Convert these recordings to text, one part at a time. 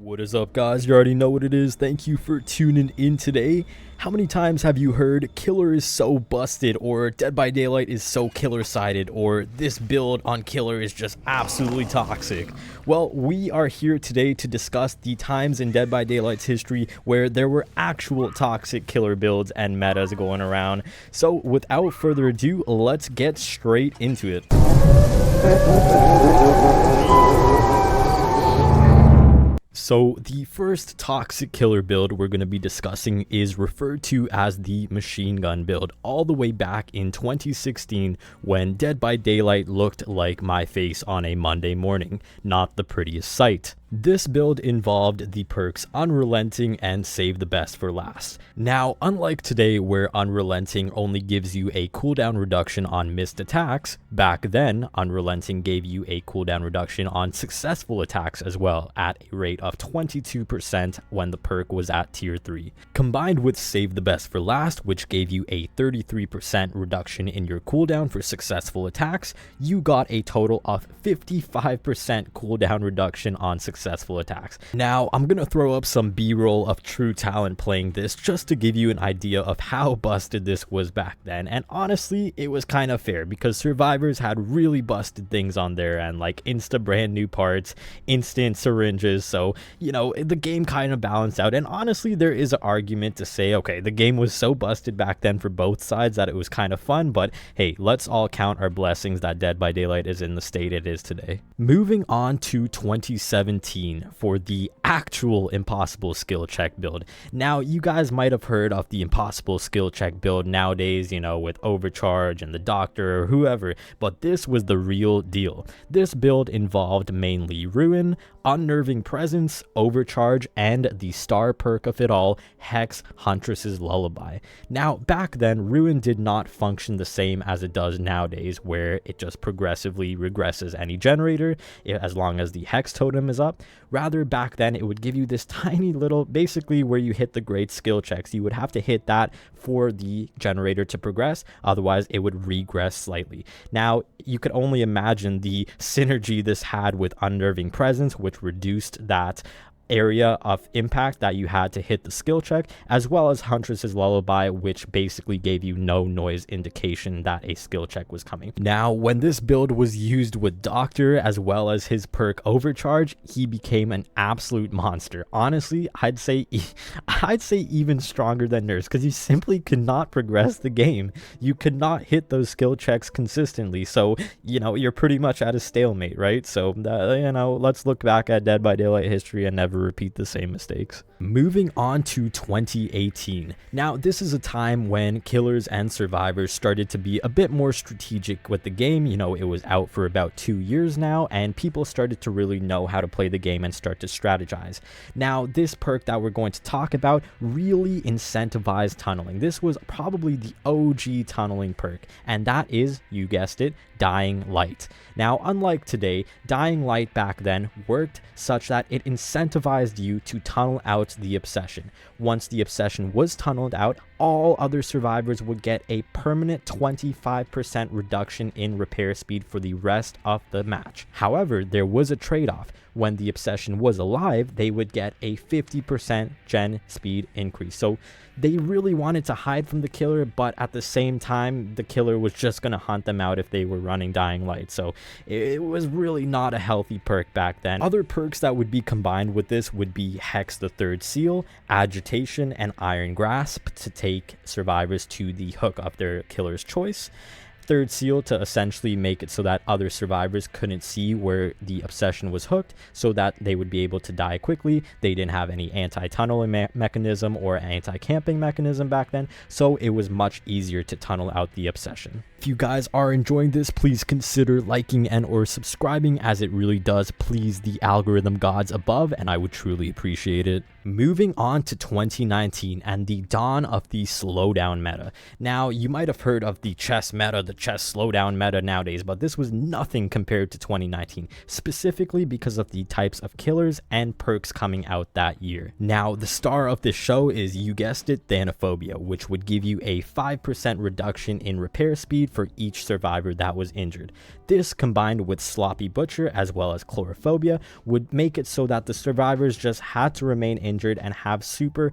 What is up, guys? You already know what it is. Thank you for tuning in today. How many times have you heard Killer is so busted, or Dead by Daylight is so killer sided, or this build on Killer is just absolutely toxic? Well, we are here today to discuss the times in Dead by Daylight's history where there were actual toxic killer builds and metas going around. So without further ado, let's get straight into it. So the first toxic killer build we're going to be discussing is referred to as the machine gun build, all the way back in 2016 when Dead by Daylight looked like my face on a Monday morning, not the prettiest sight. This build involved the perks Unrelenting and Save the Best for Last. Now, unlike today where Unrelenting only gives you a cooldown reduction on missed attacks, back then Unrelenting gave you a cooldown reduction on successful attacks as well at a rate of 22% when the perk was at tier 3. Combined with Save the Best for Last, which gave you a 33% reduction in your cooldown for successful attacks, you got a total of 55% cooldown reduction on successful attacks. Now, I'm gonna throw up some B-roll of True Talent playing this just to give you an idea of how busted this was back then, and honestly, it was kind of fair because survivors had really busted things on there and like insta brand new parts, instant syringes, so you know, the game kind of balanced out. And honestly, there is an argument to say, okay, the game was so busted back then for both sides that it was kind of fun, but hey, let's all count our blessings that Dead by Daylight is in the state it is today. Moving on to 2017 for the actual impossible skill check build. Now, you guys might have heard of the impossible skill check build nowadays, you know, with Overcharge and the Doctor or whoever, but this was the real deal. This build involved mainly Ruin, Unnerving Presence, Overcharge, and the star perk of it all, Hex Huntress's Lullaby. Now, back then, Ruin did not function the same as it does nowadays, where it just progressively regresses any generator as long as the Hex totem is up. Rather, back then, it would give you this tiny little, basically where you hit the great skill checks. You would have to hit that for the generator to progress, otherwise it would regress slightly. Now, you could only imagine the synergy this had with Unnerving Presence, which reduced that area of impact that you had to hit the skill check, as well as Huntress's Lullaby, which basically gave you no noise indication that a skill check was coming. Now, when this build was used with Doctor as well as his perk Overcharge, he became an absolute monster. Honestly, I'd say even stronger than Nurse, because you simply could not progress the game. You could not hit those skill checks consistently, so you know, you're pretty much at a stalemate, right? So you know, let's look back at Dead by Daylight history and never repeat the same mistakes. Moving on to 2018. Now, this is a time when killers and survivors started to be a bit more strategic with the game. You know, it was out for about 2 years now, and people started to really know how to play the game and start to strategize. Now, this perk that we're going to talk about really incentivized tunneling. This was probably the OG tunneling perk, and that is, you guessed it, Dying Light. Now, unlike today, Dying Light back then worked such that it incentivized you to tunnel out the obsession. Once the obsession was tunneled out, all other survivors would get a permanent 25% reduction in repair speed for the rest of the match. However, there was a trade-off. When the obsession was alive, they would get a 50% gen speed increase. So they really wanted to hide from the killer, but at the same time, the killer was just going to hunt them out if they were running Dying Light. So it was really not a healthy perk back then. Other perks that would be combined with this would be Hex the Third Seal, Agitation, and Iron Grasp to take survivors to the hook of their killer's choice. Third Seal to essentially make it so that other survivors couldn't see where the obsession was hooked, so that they would be able to die quickly. They didn't have any anti-tunneling mechanism or anti-camping mechanism back then, so it was much easier to tunnel out the obsession. If you guys are enjoying this, please consider liking and or subscribing, as it really does please the algorithm gods above, and I would truly appreciate it. Moving on to 2019 and the dawn of the slowdown meta. Now, you might have heard of the chess meta, the chess slowdown meta nowadays, but this was nothing compared to 2019, specifically because of the types of killers and perks coming out that year. Now, the star of this show is, you guessed it, Thanophobia, which would give you a 5% reduction in repair speed speed for each survivor that was injured. This, combined with Sloppy Butcher as well as Chlorophobia, would make it so that the survivors just had to remain injured and have super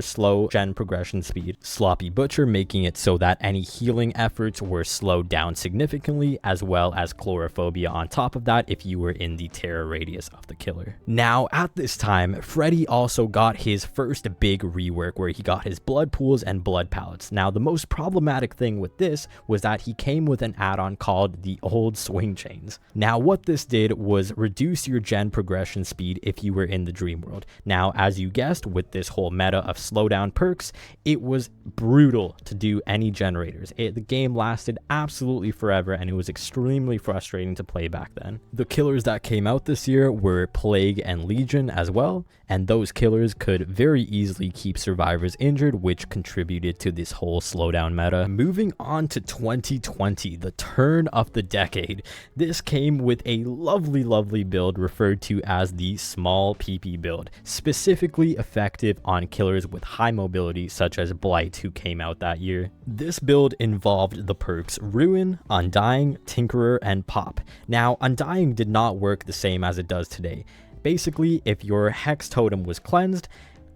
slow gen progression speed. Sloppy Butcher making it so that any healing efforts were slowed down significantly, as well as Chlorophobia on top of that if you were in the terror radius of the killer. Now at this time, Freddy also got his first big rework where he got his blood pools and blood pallets. Now the most problematic thing with this was that he came with an add-on called the old swing chains. Now what this did was reduce your gen progression speed if you were in the dream world. Now as you guessed, with this whole meta of slowdown perks, it was brutal to do any generators. The game lasted absolutely forever and it was extremely frustrating to play back then. The killers that came out this year were Plague and Legion as well, and those killers could very easily keep survivors injured, which contributed to this whole slowdown meta. Moving on to 2020, the turn of the decade. This came with a lovely build referred to as the small PP build, specifically effective on killers with high mobility such as Blight, who came out that year. This build involved the perks Ruin, Undying, Tinkerer, and Pop. Now Undying did not work the same as it does today. Basically, if your Hex totem was cleansed,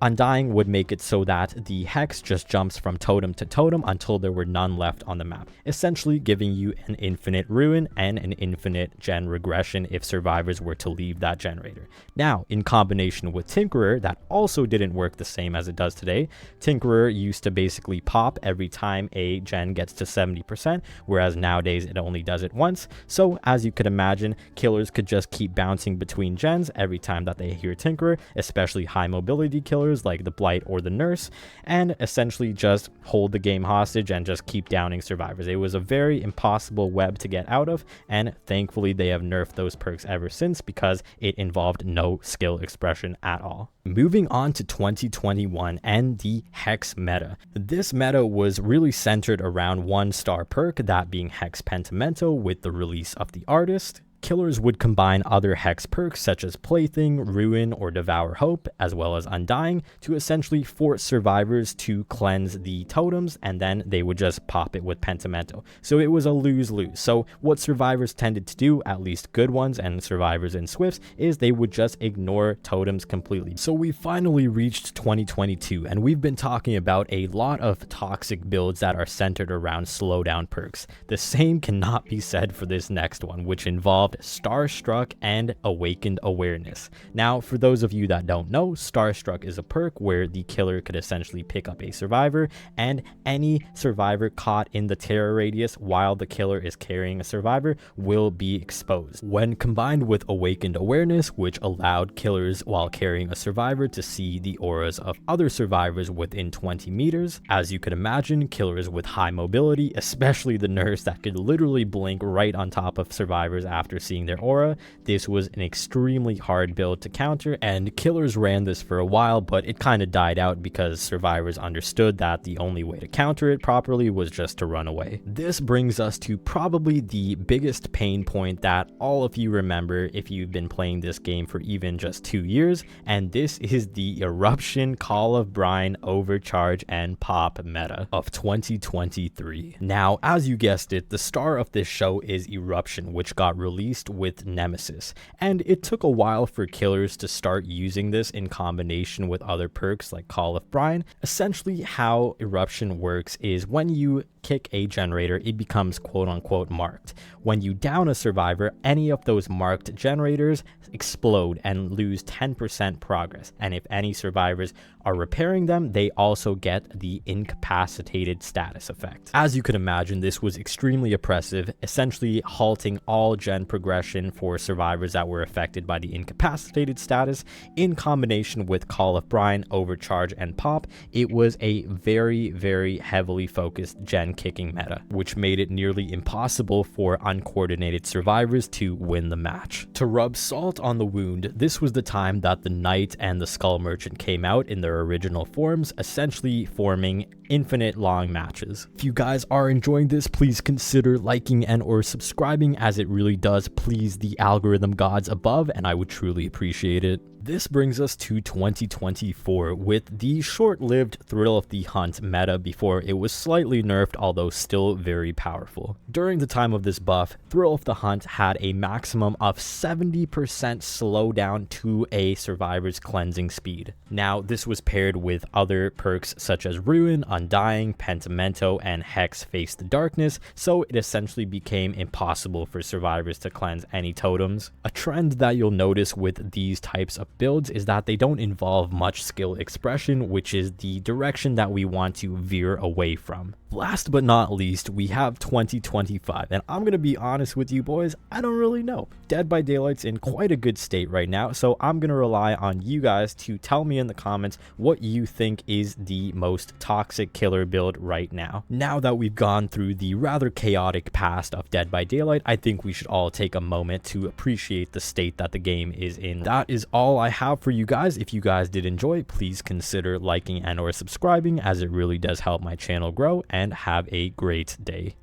Undying would make it so that the Hex just jumps from totem to totem until there were none left on the map, essentially giving you an infinite ruin and an infinite gen regression if survivors were to leave that generator. Now, in combination with Tinkerer, that also didn't work the same as it does today. Tinkerer used to basically pop every time a gen gets to 70%, whereas nowadays it only does it once. So as you could imagine, killers could just keep bouncing between gens every time that they hear Tinkerer, especially high mobility killers like the Blight or the Nurse, and essentially just hold the game hostage and just keep downing survivors. It was a very impossible web to get out of, and thankfully they have nerfed those perks ever since because it involved no skill expression at all. Moving on to 2021 and the Hex meta. This meta was really centered around one star perk, that being Hex Pentimento with the release of the Artist. Killers would combine other Hex perks such as Plaything, Ruin, or Devour Hope, as well as Undying, to essentially force survivors to cleanse the totems, and then they would just pop it with Pentimento. So it was a lose-lose. So what survivors tended to do, at least good ones and survivors in Swifts, is they would just ignore totems completely. So we finally reached 2022, and we've been talking about a lot of toxic builds that are centered around slowdown perks. The same cannot be said for this next one, which involved Starstruck and Awakened Awareness. Now, for those of you that don't know, Starstruck is a perk where the killer could essentially pick up a survivor, and any survivor caught in the terror radius while the killer is carrying a survivor will be exposed. When combined with Awakened Awareness, which allowed killers while carrying a survivor to see the auras of other survivors within 20 meters, as you could imagine, killers with high mobility, especially the Nurse that could literally blink right on top of survivors after seeing their aura, this was an extremely hard build to counter, and killers ran this for a while, but it kind of died out because survivors understood that the only way to counter it properly was just to run away. This brings us to probably the biggest pain point that all of you remember if you've been playing this game for even just 2 years, and this is the Eruption, Call of Brine, Overcharge, and Pop meta of 2023. Now, as you guessed it, the star of this show is Eruption, which got released with Nemesis, and it took a while for killers to start using this in combination with other perks like Call of Brine. Essentially how Eruption works is when you kick a generator, it becomes quote-unquote marked. When you down a survivor, any of those marked generators explode and lose 10% progress, and if any survivors are repairing them, they also get the incapacitated status effect. As you could imagine, this was extremely oppressive, essentially halting all gen progression for survivors that were affected by the incapacitated status. In combination with Call of Brine, Overcharge, and Pop, it was a very heavily focused gen kicking meta, which made it nearly impossible for uncoordinated survivors to win the match. To rub salt on the wound, this was the time that the Knight and the Skull Merchant came out in their original forms, essentially forming infinite long matches. If you guys are enjoying this, please consider liking and or subscribing, as it really does please the algorithm gods above, and I would truly appreciate it. This brings us to 2024 with the short-lived Thrill of the Hunt meta before it was slightly nerfed, although still very powerful. During the time of this buff, Thrill of the Hunt had a maximum of 70% slowdown to a survivor's cleansing speed. Now, this was paired with other perks such as Ruin, Undying, Pentimento, and Hex Face the Darkness, so it essentially became impossible for survivors to cleanse any totems. A trend that you'll notice with these types of builds is that they don't involve much skill expression, which is the direction that we want to veer away from. Last but not least, we have 2025, and I'm gonna be honest with you boys, I don't really know. Dead by Daylight's in quite a good state right now, so I'm gonna rely on you guys to tell me in the comments what you think is the most toxic killer build right now. Now that we've gone through the rather chaotic past of Dead by Daylight, I think we should all take a moment to appreciate the state that the game is in. That is all I have for you guys. If you guys did enjoy, please consider liking and or subscribing, as it really does help my channel grow, and have a great day.